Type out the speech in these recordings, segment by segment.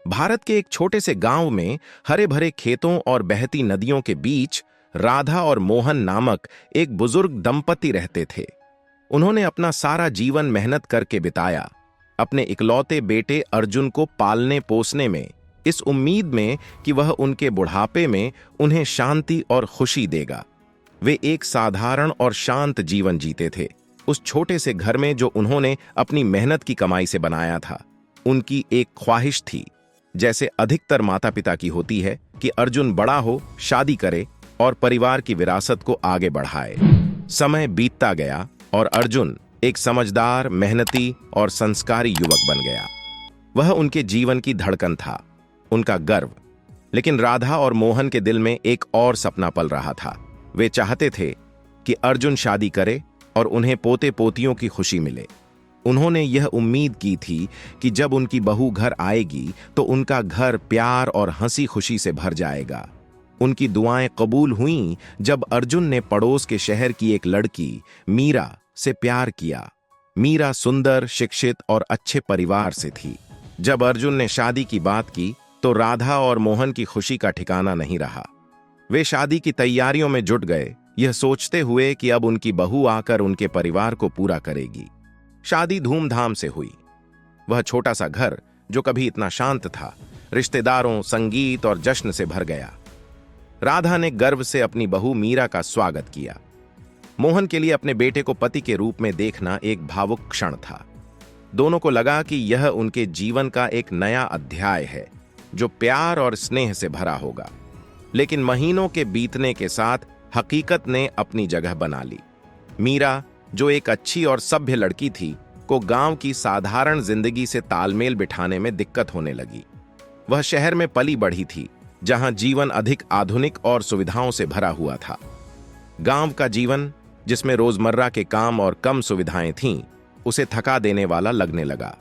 भारत के एक छोटे से गांव में हरे भरे खेतों और बहती नदियों के बीच राधा और मोहन नामक एक बुजुर्ग दंपति रहते थे। उन्होंने अपना सारा जीवन मेहनत करके बिताया, अपने इकलौते बेटे अर्जुन को पालने पोसने में, इस उम्मीद में कि वह उनके बुढ़ापे में उन्हें शांति और खुशी देगा। वे एक साधारण और शांत जीवन जीते थे, उस छोटे से घर में जो उन्होंने अपनी मेहनत की कमाई से बनाया था। उनकी एक ख्वाहिश थी, जैसे अधिकतर माता पिता की होती है, कि अर्जुन बड़ा हो, शादी करे और परिवार की विरासत को आगे बढ़ाए। समय बीतता गया और अर्जुन एक समझदार, मेहनती और संस्कारी युवक बन गया। वह उनके जीवन की धड़कन था, उनका गर्व। लेकिन राधा और मोहन के दिल में एक और सपना पल रहा था। वे चाहते थे कि अर्जुन शादी करे और उन्हें पोते पोतियों की खुशी मिले। उन्होंने यह उम्मीद की थी कि जब उनकी बहू घर आएगी तो उनका घर प्यार और हंसी खुशी से भर जाएगा। उनकी दुआएं कबूल हुईं जब अर्जुन ने पड़ोस के शहर की एक लड़की मीरा से प्यार किया। मीरा सुंदर, शिक्षित और अच्छे परिवार से थी। जब अर्जुन ने शादी की बात की तो राधा और मोहन की खुशी का ठिकाना नहीं रहा। वे शादी की तैयारियों में जुट गए, यह सोचते हुए कि अब उनकी बहू आकर उनके परिवार को पूरा करेगी। शादी धूमधाम से हुई। वह छोटा सा घर, जो कभी इतना शांत था, रिश्तेदारों, संगीत और जश्न से भर गया। राधा ने गर्व से अपनी बहू मीरा का स्वागत किया। मोहन के लिए अपने बेटे को पति के रूप में देखना एक भावुक क्षण था। दोनों को लगा कि यह उनके जीवन का एक नया अध्याय है, जो प्यार और स्नेह से भरा होगा। लेकिन महीनों के बीतने के साथ हकीकत ने अपनी जगह बना ली। मीरा, जो एक अच्छी और सभ्य लड़की थी, को गांव की साधारण जिंदगी से तालमेल बिठाने में दिक्कत होने लगी। वह शहर में पली बढ़ी थी, जहां जीवन अधिक आधुनिक और सुविधाओं से भरा हुआ था। गांव का जीवन, जिसमें रोजमर्रा के काम और कम सुविधाएं थीं, उसे थका देने वाला लगने लगा।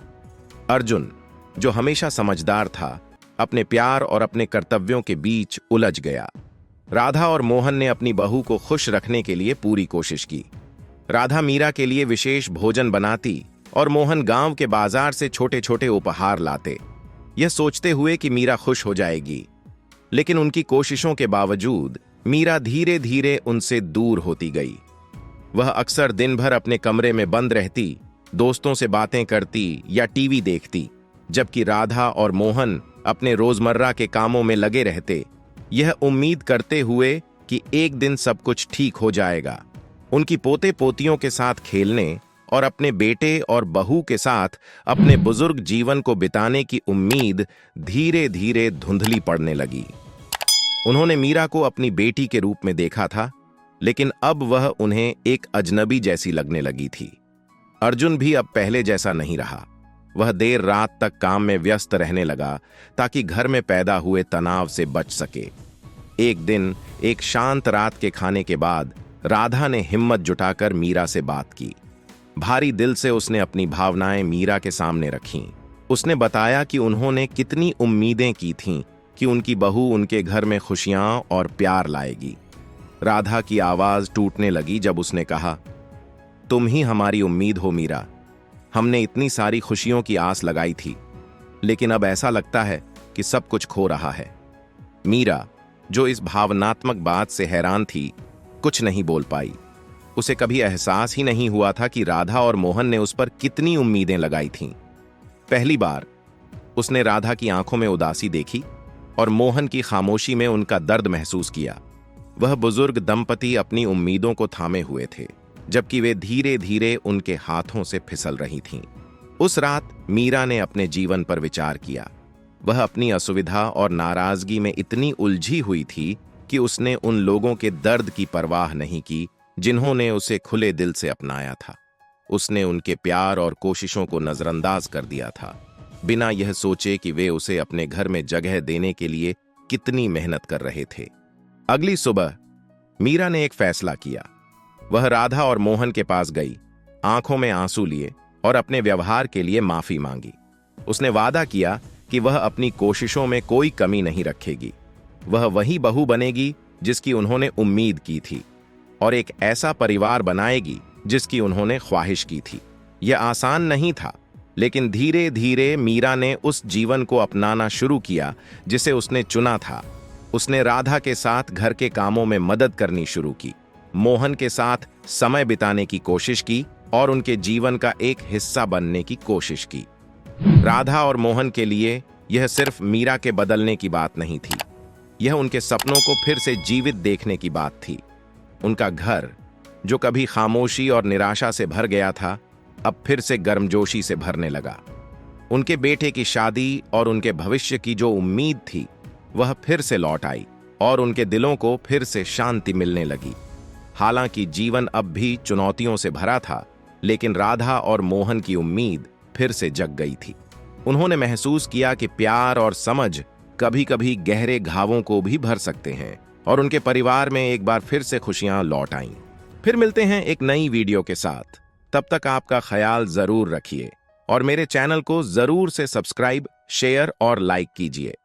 अर्जुन, जो हमेशा समझदार था, अपने प्यार और अपने कर्तव्यों के बीच उलझ गया। राधा और मोहन ने अपनी बहू को खुश रखने के लिए पूरी कोशिश की। राधा मीरा के लिए विशेष भोजन बनाती और मोहन गांव के बाजार से छोटे छोटे उपहार लाते, यह सोचते हुए कि मीरा खुश हो जाएगी। लेकिन उनकी कोशिशों के बावजूद मीरा धीरे धीरे उनसे दूर होती गई। वह अक्सर दिन भर अपने कमरे में बंद रहती, दोस्तों से बातें करती या टीवी देखती, जबकि राधा और मोहन अपने रोजमर्रा के कामों में लगे रहते, यह उम्मीद करते हुए कि एक दिन सब कुछ ठीक हो जाएगा। उनकी पोते पोतियों के साथ खेलने और अपने बेटे और बहू के साथ अपने बुजुर्ग जीवन को बिताने की उम्मीद धीरे धीरे धुंधली पड़ने लगी। उन्होंने मीरा को अपनी बेटी के रूप में देखा था, लेकिन अब वह उन्हें एक अजनबी जैसी लगने लगी थी। अर्जुन भी अब पहले जैसा नहीं रहा। वह देर रात तक काम में व्यस्त रहने लगा ताकि घर में पैदा हुए तनाव से बच सके। एक दिन एक शांत रात के खाने के बाद राधा ने हिम्मत जुटाकर मीरा से बात की। भारी दिल से उसने अपनी भावनाएं मीरा के सामने रखीं। उसने बताया कि उन्होंने कितनी उम्मीदें की थीं कि उनकी बहू उनके घर में खुशियां और प्यार लाएगी। राधा की आवाज टूटने लगी जब उसने कहा, तुम ही हमारी उम्मीद हो मीरा। हमने इतनी सारी खुशियों की आस लगाई थी, लेकिन अब ऐसा लगता है कि सब कुछ खो रहा है। मीरा, जो इस भावनात्मक बात से हैरान थी, कुछ नहीं बोल पाई। उसे कभी एहसास ही नहीं हुआ था कि राधा और मोहन ने उस पर कितनी उम्मीदें लगाई थीं। पहली बार उसने राधा की आंखों में उदासी देखी और मोहन की खामोशी में उनका दर्द महसूस किया। वह बुजुर्ग दंपति अपनी उम्मीदों को थामे हुए थे, जबकि वे धीरे धीरे उनके हाथों से फिसल रही थीं। उस रात मीरा ने अपने जीवन पर विचार किया। वह अपनी असुविधा और नाराजगी में इतनी उलझी हुई थी कि उसने उन लोगों के दर्द की परवाह नहीं की जिन्होंने उसे खुले दिल से अपनाया था। उसने उनके प्यार और कोशिशों को नजरअंदाज कर दिया था, बिना यह सोचे कि वे उसे अपने घर में जगह देने के लिए कितनी मेहनत कर रहे थे। अगली सुबह मीरा ने एक फैसला किया। वह राधा और मोहन के पास गई, आंखों में आंसू लिए और अपने व्यवहार के लिए माफी मांगी। उसने वादा किया कि वह अपनी कोशिशों में कोई कमी नहीं रखेगी। वह वही बहू बनेगी जिसकी उन्होंने उम्मीद की थी और एक ऐसा परिवार बनाएगी जिसकी उन्होंने ख्वाहिश की थी। यह आसान नहीं था, लेकिन धीरे धीरे मीरा ने उस जीवन को अपनाना शुरू किया जिसे उसने चुना था। उसने राधा के साथ घर के कामों में मदद करनी शुरू की, मोहन के साथ समय बिताने की कोशिश की और उनके जीवन का एक हिस्सा बनने की कोशिश की। राधा और मोहन के लिए यह सिर्फ मीरा के बदलने की बात नहीं थी, यह उनके सपनों को फिर से जीवित देखने की बात थी। उनका घर, जो कभी खामोशी और निराशा से भर गया था, अब फिर से गर्मजोशी से भरने लगा। उनके बेटे की शादी और उनके भविष्य की जो उम्मीद थी, वह फिर से लौट आई और उनके दिलों को फिर से शांति मिलने लगी। हालांकि जीवन अब भी चुनौतियों से भरा था, लेकिन राधा और मोहन की उम्मीद फिर से जग गई थी। उन्होंने महसूस किया कि प्यार और समझ कभी-कभी गहरे घावों को भी भर सकते हैं और उनके परिवार में एक बार फिर से खुशियां लौट आईं। फिर मिलते हैं एक नई वीडियो के साथ। तब तक आपका ख्याल जरूर रखिए और मेरे चैनल को जरूर से सब्सक्राइब, शेयर और लाइक कीजिए।